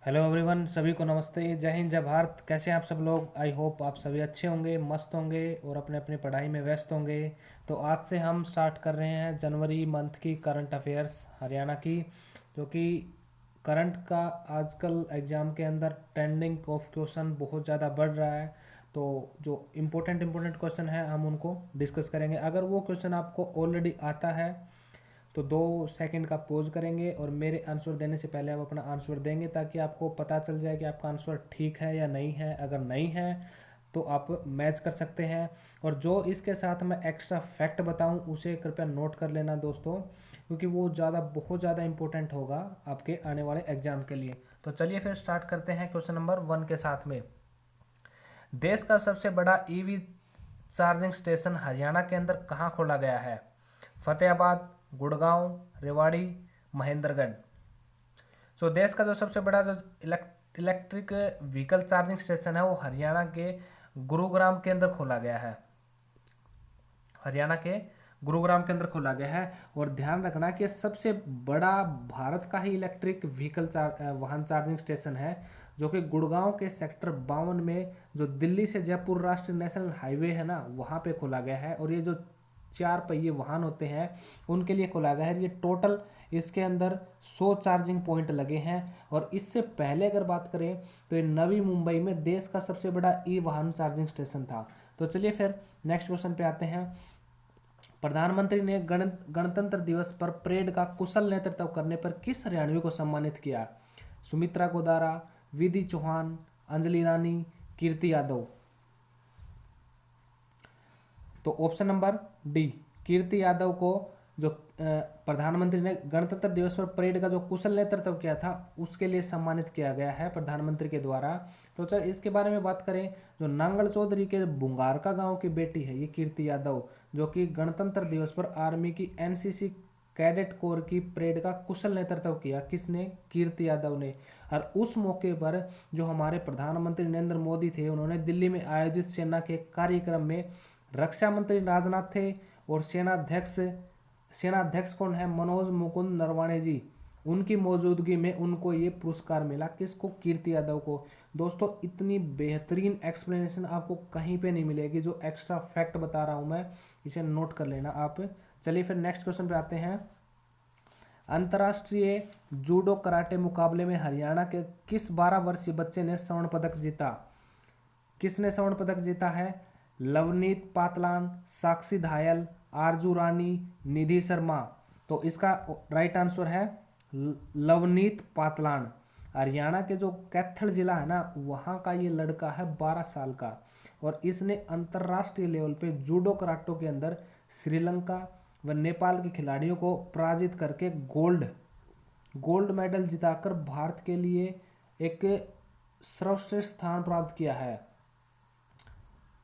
Hello everyone, सभी को नमस्ते। जय हिंद, जय भारत। कैसे हैं आप सब लोग? आई होप आप सभी अच्छे होंगे, मस्त होंगे और अपने अपनी पढ़ाई में व्यस्त होंगे। तो आज से हम स्टार्ट कर रहे हैं जनवरी मंथ की करंट अफेयर्स हरियाणा की, जो कि करंट का आजकल एग्ज़ाम के अंदर ट्रेंडिंग ऑफ क्वेश्चन बहुत ज़्यादा बढ़ रहा है। तो जो इम्पोर्टेंट क्वेश्चन है हम उनको डिस्कस करेंगे। अगर वो क्वेश्चन आपको ऑलरेडी आता है तो 2 सेकंड का पॉज करेंगे और मेरे आंसर देने से पहले आप अपना आंसर देंगे, ताकि आपको पता चल जाए कि आपका आंसर ठीक है या नहीं है। अगर नहीं है तो आप मैच कर सकते हैं। और जो इसके साथ मैं एक्स्ट्रा फैक्ट बताऊं उसे कृपया नोट कर लेना दोस्तों, क्योंकि वो बहुत ज़्यादा इंपॉर्टेंट होगा आपके आने वाले एग्जाम के लिए। तो चलिए फिर स्टार्ट करते हैं क्वेश्चन नंबर 1 के साथ में। देश का सबसे बड़ा ईवी चार्जिंग स्टेशन हरियाणा के अंदर कहाँ खोला गया है? फतेहाबाद, गुड़गांव, रेवाड़ी, महेंद्रगढ़। सो देश का जो सबसे बड़ा जो इलेक्ट्रिक व्हीकल चार्जिंग स्टेशन है वो हरियाणा के गुरुग्राम के अंदर खोला गया है। हरियाणा के गुरुग्राम के अंदर खोला गया है। और ध्यान रखना कि सबसे बड़ा भारत का ही इलेक्ट्रिक व्हीकल वाहन चार्जिंग स्टेशन है, जो कि गुड़गांव के सेक्टर 52 में, जो दिल्ली से जयपुर राष्ट्रीय नेशनल हाईवे है ना, वहाँ पे खोला गया है। और ये जो 4 पहिए वाहन होते हैं उनके लिए खोला गया है। ये टोटल इसके अंदर 100 चार्जिंग पॉइंट लगे हैं। और इससे पहले अगर बात करें तो ये नवी मुंबई में देश का सबसे बड़ा ई वाहन चार्जिंग स्टेशन था। तो चलिए फिर नेक्स्ट क्वेश्चन पे आते हैं। प्रधानमंत्री ने गणतंत्र दिवस पर परेड का कुशल नेतृत्व करने पर किस हरियाणवी को सम्मानित किया? सुमित्रा गोदारा, विधि चौहान, अंजलि रानी, कीर्ति यादव। तो ऑप्शन नंबर डी, कीर्ति यादव को जो प्रधानमंत्री ने गणतंत्र दिवस पर परेड का जो कुशल नेतृत्व किया था उसके लिए सम्मानित किया गया है प्रधानमंत्री के द्वारा। तो चल इसके बारे में बात करें, जो नांगल चौधरी के बुंगारका गांव की बेटी है ये कीर्ति यादव, जो कि गणतंत्र दिवस पर आर्मी की एनसीसी कैडेट कोर की परेड का कुशल नेतृत्व किया। किसने? कीर्ति यादव ने। और उस मौके पर जो हमारे प्रधानमंत्री नरेंद्र मोदी थे, उन्होंने दिल्ली में आयोजित सेना के कार्यक्रम में रक्षा मंत्री राजनाथ थे और सेनाध्यक्ष कौन है? मनोज मुकुंद नरवाणे जी। उनकी मौजूदगी में उनको ये पुरस्कार मिला। किसको? कीर्ति यादव को। दोस्तों इतनी बेहतरीन एक्सप्लेनेशन आपको कहीं पे नहीं मिलेगी। जो एक्स्ट्रा फैक्ट बता रहा हूँ मैं, इसे नोट कर लेना आप। चलिए फिर नेक्स्ट क्वेश्चन पे आते हैं। अंतर्राष्ट्रीय जूडो कराटे मुकाबले में हरियाणा के किस 12 वर्षीय बच्चे ने स्वर्ण पदक जीता? किसने स्वर्ण पदक जीता है? लवनीत पातलान, साक्षी धायल, आरजू रानी, निधि शर्मा। तो इसका राइट आंसर है लवनीत पातलान। हरियाणा के जो कैथल जिला है ना, वहाँ का ये लड़का है 12 साल का। और इसने अंतर्राष्ट्रीय लेवल पे जूडो कराटो के अंदर श्रीलंका व नेपाल के खिलाड़ियों को पराजित करके गोल्ड मेडल जिताकर भारत के लिए एक सर्वश्रेष्ठ स्थान प्राप्त किया है।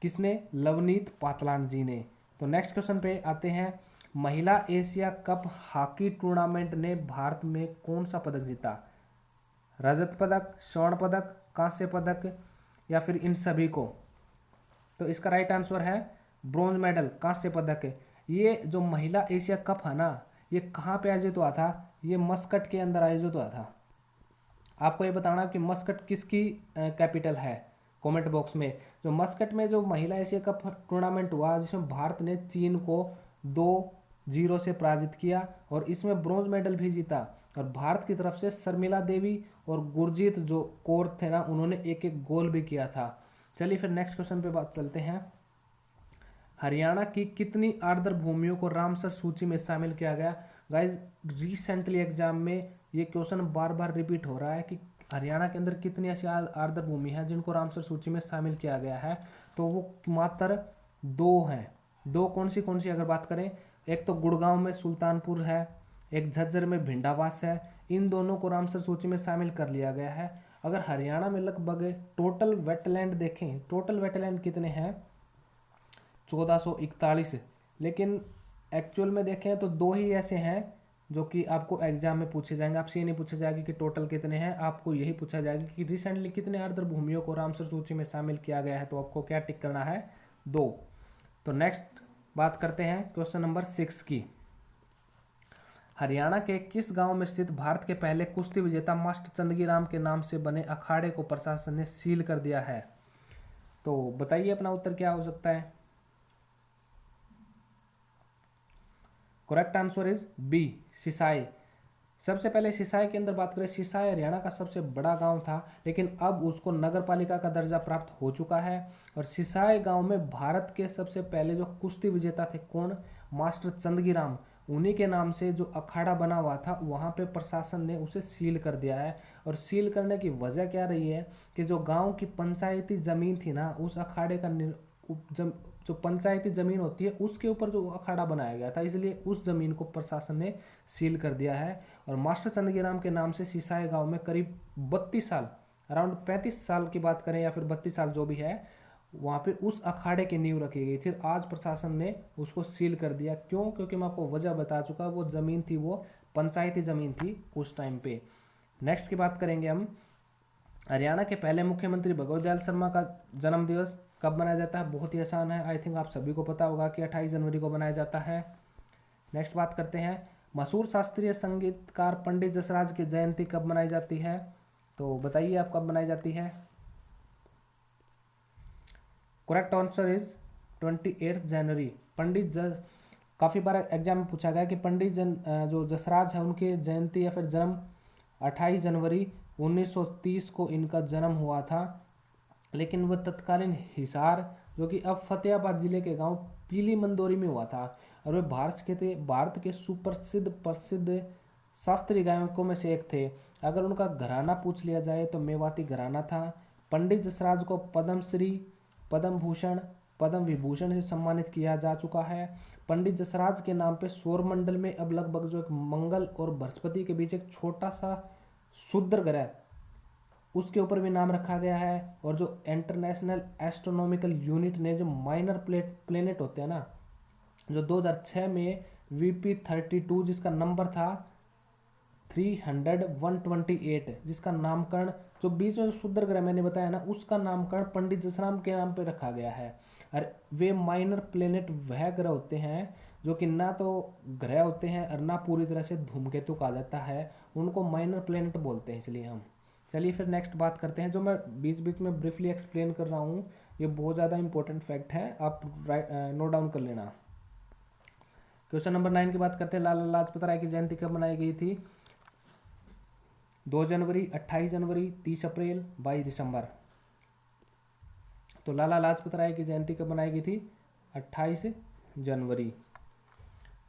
किसने? लवनीत पातलान जी ने। तो नेक्स्ट क्वेश्चन पे आते हैं। महिला एशिया कप हॉकी टूर्नामेंट ने भारत में कौन सा पदक जीता? रजत पदक, स्वर्ण पदक, कांस्य पदक, या फिर इन सभी को? तो इसका राइट आंसर है ब्रॉन्ज मेडल, कांस्य पदक। ये जो महिला एशिया कप है ना, ये कहाँ पे आयोजित हुआ था? ये मस्कट के अंदर आयोजित हुआ था। आपको ये बताना कि मस्कट किसकी कैपिटल है, कमेंट बॉक्स में। जो मस्कट में जो महिला एशिया कप टूर्नामेंट हुआ, जिसमें भारत ने चीन को 2-0 से पराजित किया और इसमें ब्रॉन्ज मेडल भी जीता। और भारत की तरफ से शर्मिला देवी और गुरजीत जो कौर थे ना, उन्होंने एक एक गोल भी किया था। चलिए फिर नेक्स्ट क्वेश्चन पे बात चलते हैं। हरियाणा की कितनी आर्द्र भूमियों को रामसर सूची में शामिल किया गया? गाइज रिसेंटली एग्जाम में ये क्वेश्चन बार बार रिपीट हो रहा है कि हरियाणा के अंदर कितनी ऐसी आर्द्र भूमि है जिनको रामसर सूची में शामिल किया गया है। तो वो मात्र 2 हैं। 2 कौन सी अगर बात करें, एक तो गुड़गांव में सुल्तानपुर है, एक झज्जर में भिंडावास है। इन दोनों को रामसर सूची में शामिल कर लिया गया है। अगर हरियाणा में लगभग टोटल वेटलैंड देखें, टोटल वेटलैंड कितने हैं? 1441। लेकिन एक्चुअल में देखें तो 2 ही ऐसे हैं जो कि आपको एग्जाम में पूछे जाएंगे। आपसे ये नहीं पूछा जाएगा कि टोटल कितने हैं, आपको यही पूछा जाएगा कि रिसेंटली कितने आर्द्र भूमियों को रामसर सूची में शामिल किया गया है। तो आपको क्या टिक करना है? 2। तो नेक्स्ट बात करते हैं क्वेश्चन नंबर 6 की। हरियाणा के किस गांव में स्थित भारत के पहले कुश्ती विजेता मास्टर चंदगीराम के नाम से बने अखाड़े को प्रशासन ने सील कर दिया है? तो बताइए अपना उत्तर क्या हो सकता है। Correct answer is B, Sisai. सबसे पहले सिसाई के अंदर बात करें, सिसाई हरियाणा का सबसे बड़ा गांव था, लेकिन अब उसको नगर पालिका का दर्जा प्राप्त हो चुका है। और सिसाई गांव में भारत के सबसे पहले जो कुश्ती विजेता थे, कौन? मास्टर चंदगीराम। उन्हीं के नाम से जो अखाड़ा बना हुआ था, वहां पे प्रशासन ने उसे सील कर दिया है। और सील करने की वजह क्या रही है कि जो गांव की पंचायती जमीन थी ना, उस अखाड़े का जो पंचायती जमीन होती है उसके ऊपर जो अखाड़ा बनाया गया था, इसलिए उस जमीन को प्रशासन ने सील कर दिया है। और मास्टर चंदगीराम के नाम से सिसाई गांव में करीब 32 साल, अराउंड 35 साल की बात करें या फिर 32 साल जो भी है, वहाँ पे उस अखाड़े की नींव रखी गई थी। आज प्रशासन ने उसको सील कर दिया। क्यों? क्योंकि मैं आपको वजह बता चुका, वो ज़मीन थी वो पंचायती ज़मीन थी उस टाइम पे। नेक्स्ट की बात करेंगे हम। हरियाणा के पहले मुख्यमंत्री भगवत दयाल शर्मा का जन्म दिवस कब मनाया जाता है? बहुत ही आसान है, आई थिंक आप सभी को पता होगा कि 28 जनवरी को मनाया जाता है। नेक्स्ट बात करते हैं, मशहूर शास्त्रीय संगीतकार पंडित जसराज की जयंती कब मनाई जाती है? तो बताइए आप कब मनाई जाती है। करेक्ट आंसर इज 28 जनवरी। काफ़ी बार एग्जाम में पूछा गया कि जो जसराज है उनके जयंती या फिर जन्म 28 जनवरी 1930 को इनका जन्म हुआ था। लेकिन वह तत्कालीन हिसार, जो कि अब फतेहाबाद जिले के गांव पीली मंदोरी में हुआ था। और वे भारत के प्रसिद्ध शास्त्रीय गायकों में से एक थे। अगर उनका घराना पूछ लिया जाए तो मेवाती घराना था। पंडित जसराज को पद्मश्री, पद्म भूषण, पद्म विभूषण से सम्मानित किया जा चुका है। पंडित जसराज के नाम पे सौरमंडल में अब लगभग जो एक मंगल और बृहस्पति के बीच एक छोटा सा क्षुद्र ग्रह, उसके ऊपर भी नाम रखा गया है। और जो इंटरनेशनल एस्ट्रोनॉमिकल यूनिट ने जो माइनर प्लेनेट होते हैं ना, जो 2006 में VP32 जिसका नंबर था 128, जिसका नामकरण, जो बीच में क्षुद्र ग्रह मैंने बताया ना, उसका नामकरण पंडित जसराम के नाम पे रखा गया है। और वे माइनर प्लेनेट वह ग्रह होते हैं जो कि ना तो ग्रह होते हैं और ना पूरी तरह से धूमकेतु कहा जाता है, उनको माइनर प्लेनेट बोलते हैं इसलिए हम। चलिए फिर नेक्स्ट बात करते हैं, जो मैं बीच बीच में ब्रीफली एक्सप्लेन कर रहा हूँ, ये बहुत ज़्यादा इंपॉर्टेंट फैक्ट है, आप नोट डाउन कर लेना। क्वेश्चन नंबर 9 की बात करते हैं, लाला लाजपत राय की जयंती कब मनाई गई थी? 2 जनवरी, 28 जनवरी, 30 अप्रैल, 22 दिसंबर। तो लाला लाजपत राय की जयंती कब मनाई गई थी? 28 जनवरी।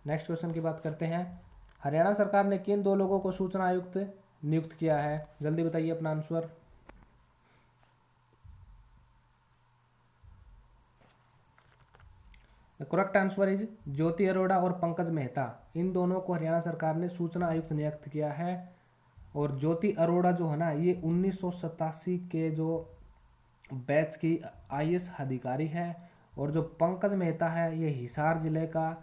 नेक्स्ट क्वेश्चन की बात करते हैं, हरियाणा सरकार ने किन 2 लोगों को सूचना आयुक्त नियुक्त किया है? जल्दी बताइए अपना answer. The correct answer is Jyoti Arora और पंकज मेहता। इन दोनों को हरियाणा सरकार ने सूचना आयुक्त नियुक्त किया है। और ज्योति अरोड़ा जो है ना, ये 1987 के जो बैच की IAS अधिकारी है। और जो पंकज मेहता है, ये हिसार जिले का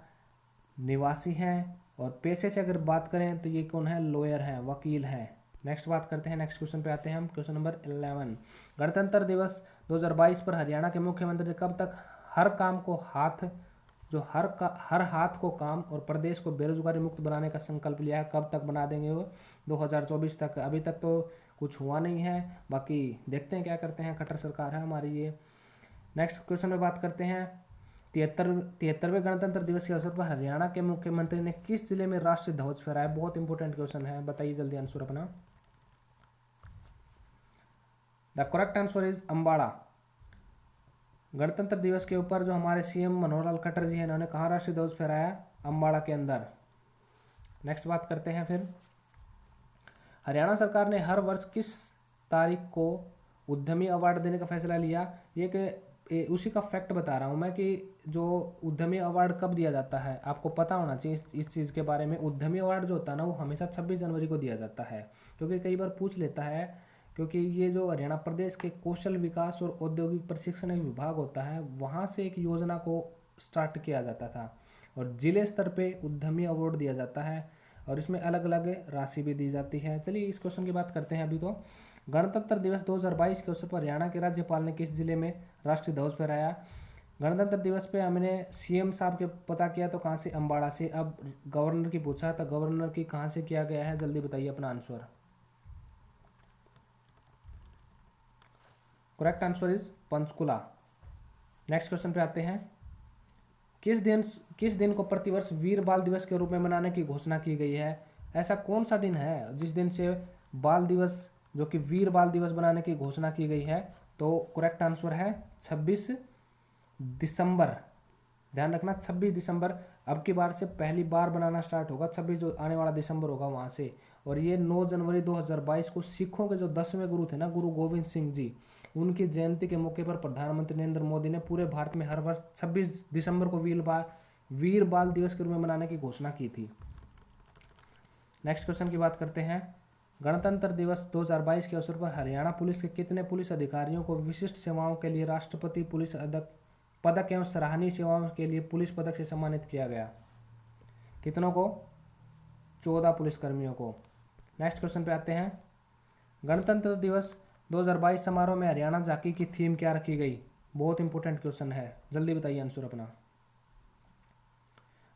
निवासी हैं। और पेशे से अगर बात करें तो ये कौन है? लॉयर हैं, वकील हैं। नेक्स्ट बात करते हैं, नेक्स्ट क्वेश्चन पे आते हैं हम। क्वेश्चन नंबर 11, गणतंत्र दिवस 2022 पर हरियाणा के मुख्यमंत्री ने कब तक हर हाथ को काम और प्रदेश को बेरोजगारी मुक्त बनाने का संकल्प लिया है? कब तक बना देंगे वो? 2024 तक। अभी तक तो कुछ हुआ नहीं है, बाकी देखते हैं क्या करते हैं, खट्टर सरकार है हमारी ये। नेक्स्ट क्वेश्चन में बात करते हैं, 73वें गणतंत्र दिवस के अवसर पर हरियाणा के मुख्यमंत्री ने किस जिले में राष्ट्रीय ध्वज फहराया? बहुत इंपॉर्टेंट क्वेश्चन है, बताइए जल्दी आंसर अपना। द करेक्ट आंसर इज अम्बाड़ा। गणतंत्र दिवस के ऊपर जो हमारे CM मनोहर लाल खट्टर जी हैं, इन्होंने कहाँ राष्ट्रीय ध्वज फहराया? अम्बाड़ा के अंदर। नेक्स्ट बात करते हैं फिर, हरियाणा सरकार ने हर वर्ष किस तारीख को उद्यमी अवार्ड देने का फैसला लिया? उसी का फैक्ट बता रहा हूँ मैं कि जो उद्यमी अवार्ड कब दिया जाता है, आपको पता होना चाहिए इस चीज़ के बारे में। उद्यमी अवार्ड जो होता है ना, वो हमेशा 26 जनवरी को दिया जाता है, क्योंकि कई बार पूछ लेता है, क्योंकि ये जो हरियाणा प्रदेश के कौशल विकास और औद्योगिक प्रशिक्षण विभाग होता है, वहाँ से एक योजना को स्टार्ट किया जाता था। और जिले स्तर पे उद्यमी अवार्ड दिया जाता है और इसमें अलग अलग राशि भी दी जाती है। चलिए इस क्वेश्चन की बात करते हैं अभी। तो गणतंत्र दिवस 2022 के अवसर पर हरियाणा के राज्यपाल ने किस जिले में राष्ट्रीय ध्वज फहराया? गणतंत्र दिवस पे हमने सीएम साहब के पता किया तो कहाँ से, अम्बाड़ा से। अब गवर्नर की पूछा तो गवर्नर की कहाँ से किया गया है, जल्दी बताइए अपना answer. Correct answer is Panchkula. Next question पे आते हैं। किस दिन को प्रतिवर्ष वीर बाल दिवस के रूप में मनाने की घोषणा की गई है? ऐसा कौन सा दिन है जिस दिन से बाल दिवस, जो कि वीर बाल दिवस बनाने की घोषणा की गई है? तो करेक्ट आंसर है 26 दिसंबर। ध्यान रखना 26 दिसंबर अब की बार से पहली बार बनाना स्टार्ट होगा, 26 जो आने वाला दिसंबर होगा वहाँ से। और ये 9 जनवरी 2022 को सिखों के जो 10वें गुरु थे ना, गुरु गोविंद सिंह जी, उनकी जयंती के मौके पर प्रधानमंत्री नरेंद्र मोदी ने पूरे भारत में हर वर्ष 26 दिसंबर को वीर बाल दिवस के रूप में मनाने की घोषणा की थी। नेक्स्ट क्वेश्चन की बात करते हैं। गणतंत्र दिवस 2022 के अवसर पर हरियाणा पुलिस के कितने पुलिस अधिकारियों को विशिष्ट सेवाओं के लिए राष्ट्रपति पुलिस पदक एवं सराहनीय सेवाओं के लिए पुलिस पदक से सम्मानित किया गया? कितनों को? 14 पुलिसकर्मियों को। नेक्स्ट क्वेश्चन पे आते हैं। गणतंत्र दिवस 2022 समारोह में हरियाणा झांकी की थीम क्या रखी गई? बहुत इंपॉर्टेंट क्वेश्चन है, जल्दी बताइए आंसर अपना।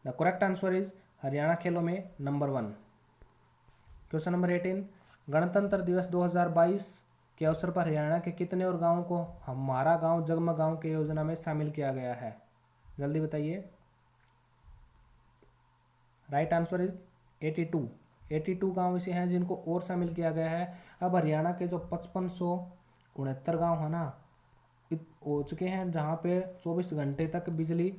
The correct answer is Haryana खेलों में नंबर 1। Question number 18। गणतंत्र दिवस 2022 के अवसर पर हरियाणा के कितने और गांवों को हमारा गांव जगमग गांव के योजना में शामिल किया गया है? जल्दी बताइए। राइट आंसर इज 82 गांव ऐसे हैं जिनको और शामिल किया गया है। अब हरियाणा के जो 5569 गांव है ना, हो चुके हैं जहां पे 24 घंटे तक बिजली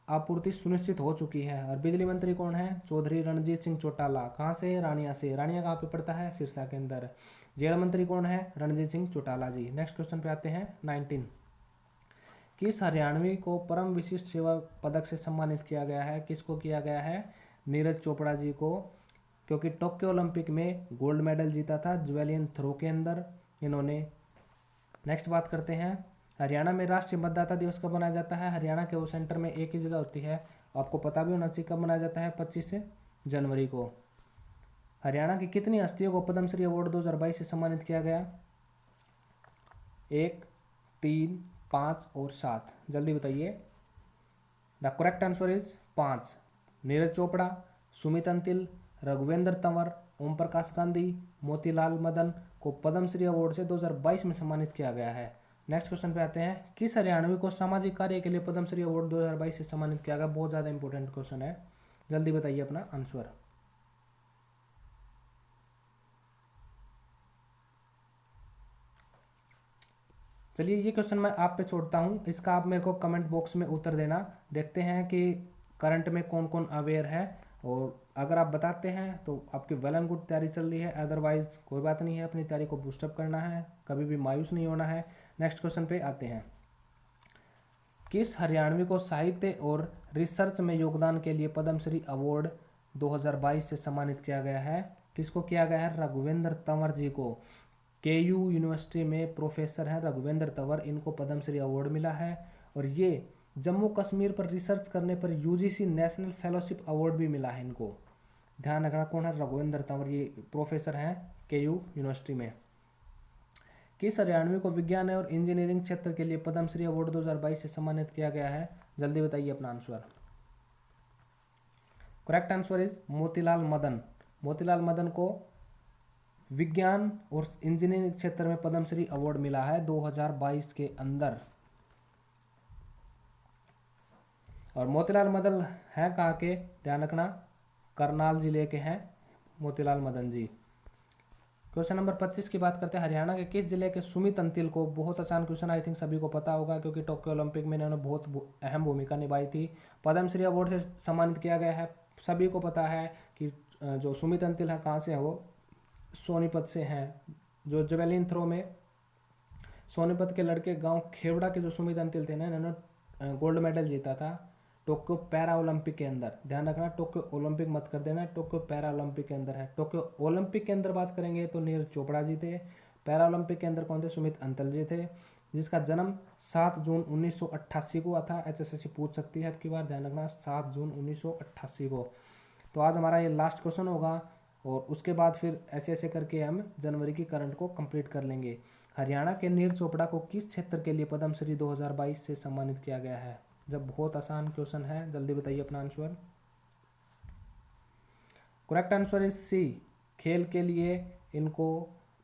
आपूर्ति सुनिश्चित हो चुकी है। और बिजली मंत्री कौन है? चौधरी रणजीत सिंह चौटाला। कहाँ से? रानिया से। रानिया कहाँ पे पड़ता है? सिरसा के अंदर। जेल मंत्री कौन है? रणजीत सिंह चौटाला जी। नेक्स्ट क्वेश्चन पे आते हैं 19। किस हरियाणवी को परम विशिष्ट सेवा पदक से सम्मानित किया गया है? किसको किया गया है? नीरज चोपड़ा जी को, क्योंकि टोक्यो ओलंपिक में गोल्ड मेडल जीता था ज्वेलियन थ्रो के अंदर इन्होंने। नेक्स्ट बात करते हैं। हरियाणा में राष्ट्रीय मतदाता दिवस कब मनाया जाता है? हरियाणा के वो सेंटर में एक ही जगह होती है, आपको पता भी होना चाहिए कब मनाया जाता है, 25 जनवरी को। हरियाणा की कितनी हस्तियों को पद्मश्री अवार्ड 2022 से सम्मानित किया गया? 1, 3, 5 और 7, जल्दी बताइए। The correct answer is 5। Neeraj Chopra, Sumit Antil, Raghuvendra Tanwar, Om Prakash Gandhi, Motilal Madan को पद्मश्री अवार्ड से 2022 में सम्मानित किया गया है। नेक्स्ट क्वेश्चन पे आते हैं। किस हरियाणवी को सामाजिक कार्य के लिए पद्मश्री अवार्ड 2022 से सम्मानित किया गया? बहुत ज़्यादा इंपॉर्टेंट क्वेश्चन है, जल्दी बताइए अपना आंसर। चलिए ये क्वेश्चन मैं आप पे छोड़ता हूँ, इसका आप मेरे को कमेंट बॉक्स में उत्तर देना। देखते हैं कि करंट में कौन कौन अवेयर है, और अगर आप बताते हैं तो आपकी वेल एंड गुड तैयारी चल रही है, अदरवाइज कोई बात नहीं है, अपनी तैयारी को बूस्टअप करना है, कभी भी मायूस नहीं होना है। नेक्स्ट क्वेश्चन पे आते हैं। किस हरियाणवी को साहित्य और रिसर्च में योगदान के लिए पद्मश्री अवार्ड 2022 से सम्मानित किया गया है? किसको किया गया है? रघुवेंद्र तंवर जी को। केयू यूनिवर्सिटी में प्रोफेसर हैं रघुवेंद्र तंवर, इनको पद्मश्री अवार्ड मिला है। और ये जम्मू कश्मीर पर रिसर्च करने पर यूजीसी नेशनल फेलोशिप अवार्ड भी मिला है इनको। ध्यान रखना कौन है? रघुवेंद्र तंवर, ये प्रोफेसर हैं केयू यूनिवर्सिटी में। किस हरियाणवी को विज्ञान और इंजीनियरिंग क्षेत्र के लिए पद्मश्री अवार्ड 2022 से सम्मानित किया गया है? जल्दी बताइए अपना answer. Correct answer is Motilal Madan. Motilal Madan को विज्ञान और इंजीनियरिंग क्षेत्र में पद्मश्री अवार्ड मिला है 2022 के अंदर। और मोतीलाल मदन है कहाँ के? ध्यान रखना करनाल जिले के हैं मोतीलाल मदन जी। क्वेश्चन नंबर 25 की बात करते हैं। हरियाणा के किस जिले के सुमित अंतिल को, बहुत आसान क्वेश्चन, आई थिंक सभी को पता होगा क्योंकि टोक्यो ओलंपिक में इन्होंने बहुत अहम भूमिका निभाई थी, पद्मश्री अवार्ड से सम्मानित किया गया है। सभी को पता है कि जो सुमित अंतिल है कहाँ से है, वो सोनीपत से हैं। जो जेवेलिन थ्रो में सोनीपत के लड़के गांव खेवड़ा के जो सुमित अंतिल थे ना, इन्होंने गोल्ड मेडल जीता था टोक्यो पैरा ओलंपिक के अंदर। ध्यान रखना टोक्यो ओलंपिक मत कर देना, टोक्यो पैरा ओलंपिक के अंदर है। टोक्यो ओलंपिक के अंदर बात करेंगे तो नीरज चोपड़ा जी थे। पैरा ओलंपिक के अंदर कौन थे? सुमित अंतिल जी थे, जिसका जन्म 7 जून 1988 को हुआ था। एचएसएससी पूछ सकती है आपकी बार, ध्यान रखना 7 जून 1988 को। तो आज हमारा ये लास्ट क्वेश्चन होगा, और उसके बाद फिर ऐसे ऐसे करके हम जनवरी की करंट को कंप्लीट कर लेंगे। हरियाणा के नीरज चोपड़ा को किस क्षेत्र के लिए पद्मश्री 2022 से सम्मानित किया गया है? जब बहुत आसान क्वेश्चन है, जल्दी बताइए अपना answer. Correct answer is C, खेल के लिए इनको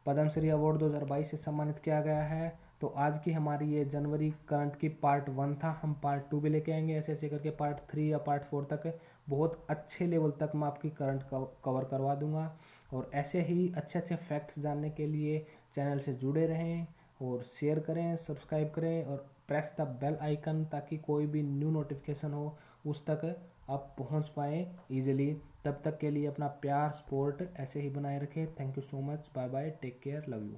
पद्मश्री अवार्ड 2022 से सम्मानित किया गया है। तो आज की हमारी ये जनवरी करंट की पार्ट 1 था, हम पार्ट 2 भी लेके आएंगे ऐसे ऐसे करके पार्ट 3 या पार्ट 4 तक बहुत अच्छे लेवल तक मैं आपकी करंट कवर करवा दूंगा। और ऐसे ही अच्छे अच्छे फैक्ट्स जानने के लिए चैनल से जुड़े रहें और शेयर करें, सब्सक्राइब करें और प्रेस द बेल आइकन, ताकि कोई भी न्यू नोटिफिकेशन हो उस तक आप पहुंच पाएँ ईजिली। तब तक के लिए अपना प्यार सपोर्ट ऐसे ही बनाए रखें। Thank you so much, bye bye, take care, love you.